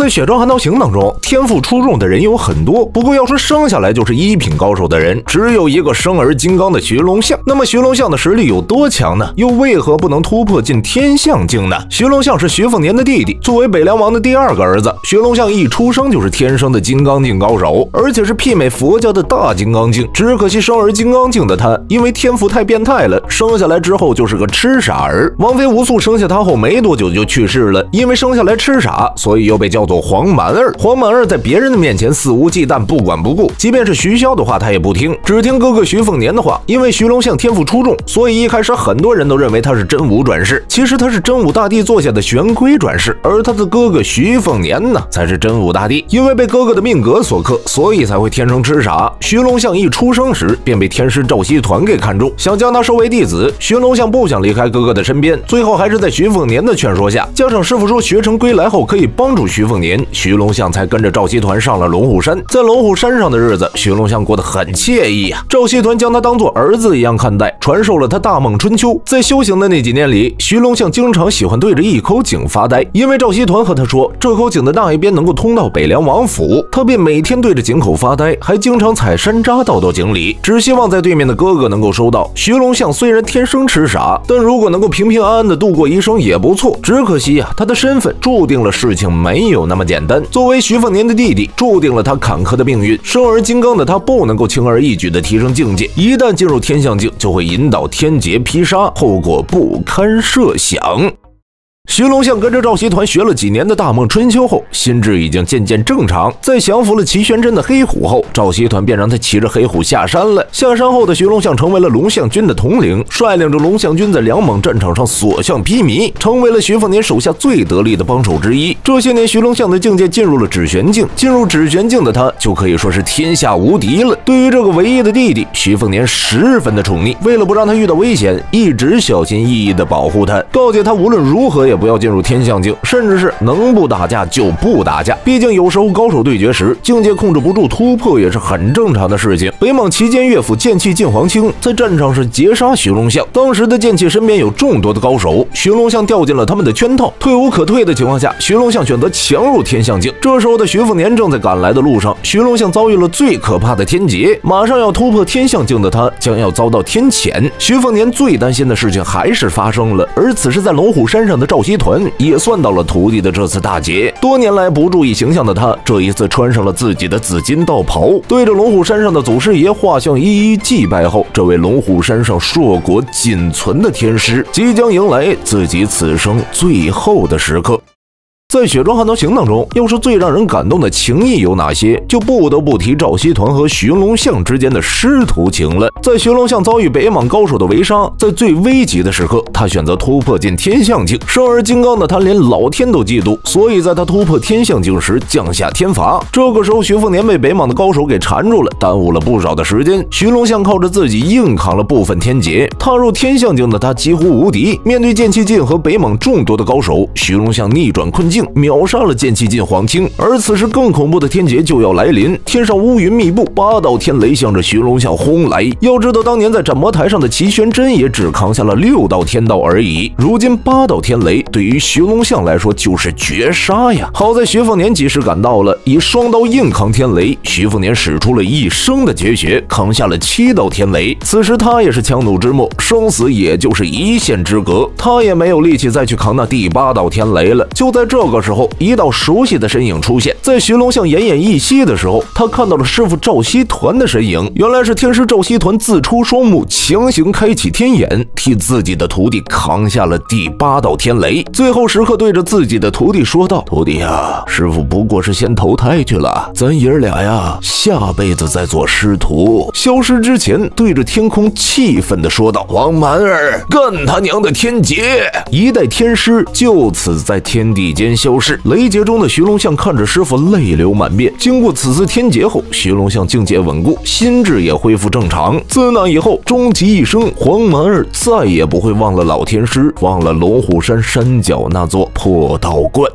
在《血庄寒刀行》当中，天赋出众的人有很多，不过要说生下来就是一品高手的人，只有一个生而金刚的徐龙象。那么徐龙象的实力有多强呢？又为何不能突破进天象境呢？徐龙象是徐凤年的弟弟，作为北凉王的第二个儿子，徐龙象一出生就是天生的金刚境高手，而且是媲美佛家的大金刚境。只可惜生而金刚境的他，因为天赋太变态了，生下来之后就是个痴傻儿。王妃吴素生下他后没多久就去世了，因为生下来痴傻，所以又被叫做黄满儿。黄满儿在别人的面前肆无忌惮，不管不顾，即便是徐骁的话他也不听，只听哥哥徐凤年的话。因为徐龙象天赋出众，所以一开始很多人都认为他是真武转世，其实他是真武大帝座下的玄龟转世，而他的哥哥徐凤年呢才是真武大帝。因为被哥哥的命格所克，所以才会天生痴傻。徐龙象一出生时便被天师赵熙团给看中，想将他收为弟子。徐龙象不想离开哥哥的身边，最后还是在徐凤年的劝说下，加上师傅说学成归来后可以帮助徐凤年，徐龙象才跟着赵熙团上了龙虎山。在龙虎山上的日子，徐龙象过得很惬意啊。赵熙团将他当作儿子一样看待，传授了他大梦春秋。在修行的那几年里，徐龙象经常喜欢对着一口井发呆，因为赵熙团和他说这口井的那一边能够通到北凉王府，他便每天对着井口发呆，还经常采山楂倒到井里，只希望在对面的哥哥能够收到。徐龙象虽然天生痴傻，但如果能够平平安安的度过一生也不错。只可惜啊，他的身份注定了事情没有那么简单。作为徐凤年的弟弟，注定了他坎坷的命运。生而金刚的他不能够轻而易举的提升境界，一旦进入天象境，就会引导天劫劈杀，后果不堪设想。徐龙象跟着赵熙团学了几年的大梦春秋后，心智已经渐渐正常。在降服了齐玄真的黑虎后，赵熙团便让他骑着黑虎下山了。下山后的徐龙象成为了龙象军的统领，率领着龙象军在两猛战场上所向披靡，成为了徐凤年手下最得力的帮手之一。这些年，徐龙象的境界进入了指玄境，进入指玄境的他就可以说是天下无敌了。对于这个唯一的弟弟，徐凤年十分的宠溺，为了不让他遇到危险，一直小心翼翼地保护他，告诫他无论如何也不要进入天象境，甚至是能不打架就不打架。毕竟有时候高手对决时，境界控制不住，突破也是很正常的事情。北莽齐奸岳父剑气晋皇卿在战场上截杀徐龙象，当时的剑气身边有众多的高手，徐龙象掉进了他们的圈套，退无可退的情况下，徐龙象选择强入天象境。这时候的徐凤年正在赶来的路上，徐龙象遭遇了最可怕的天劫，马上要突破天象境的他将要遭到天谴。徐凤年最担心的事情还是发生了，而此时在龙虎山上的赵熙团也算到了徒弟的这次大劫。多年来不注意形象的他，这一次穿上了自己的紫金道袍，对着龙虎山上的祖师爷画像一一祭拜后，这位龙虎山上硕果仅存的天师即将迎来自己此生最后的时刻。在《血庄寒刀行》当中，要是最让人感动的情谊有哪些，就不得不提赵熙团和徐龙象之间的师徒情了。在徐龙象遭遇北莽高手的围杀，在最危急的时刻，他选择突破进天象境。生而金刚的他连老天都嫉妒，所以在他突破天象境时降下天罚。这个时候，徐凤年被北莽的高手给缠住了，耽误了不少的时间。徐龙象靠着自己硬扛了部分天劫，踏入天象境的他几乎无敌。面对剑气劲和北莽众多的高手，徐龙象逆转困境，秒杀了剑气劲皇卿。而此时更恐怖的天劫就要来临，天上乌云密布，8道天雷向着徐龙象轰来。要知道当年在斩魔台上的齐玄真也只扛下了6道天道而已，如今8道天雷对于徐龙象来说就是绝杀呀。好在徐凤年及时赶到了，以双刀硬扛天雷，徐凤年使出了一生的绝学，扛下了7道天雷。此时他也是强弩之末，生死也就是一线之隔，他也没有力气再去扛那第8道天雷了。就在这个时候，一道熟悉的身影出现，在徐龙象奄奄一息的时候，他看到了师傅赵熙团的身影。原来是天师赵熙团自出双目，强行开启天眼，替自己的徒弟扛下了第8道天雷。最后时刻对着自己的徒弟说道：“徒弟呀，师傅不过是先投胎去了，咱爷俩呀，下辈子再做师徒。”消失之前，对着天空气愤地说道：“王蛮儿，干他娘的天劫！”一代天师就此在天地间消失。雷劫中的徐龙象看着师傅泪流满面。经过此次天劫后，徐龙象境界稳固，心智也恢复正常。自那以后，终其一生，黄蛮儿再也不会忘了老天师，忘了龙虎山山脚那座破道观。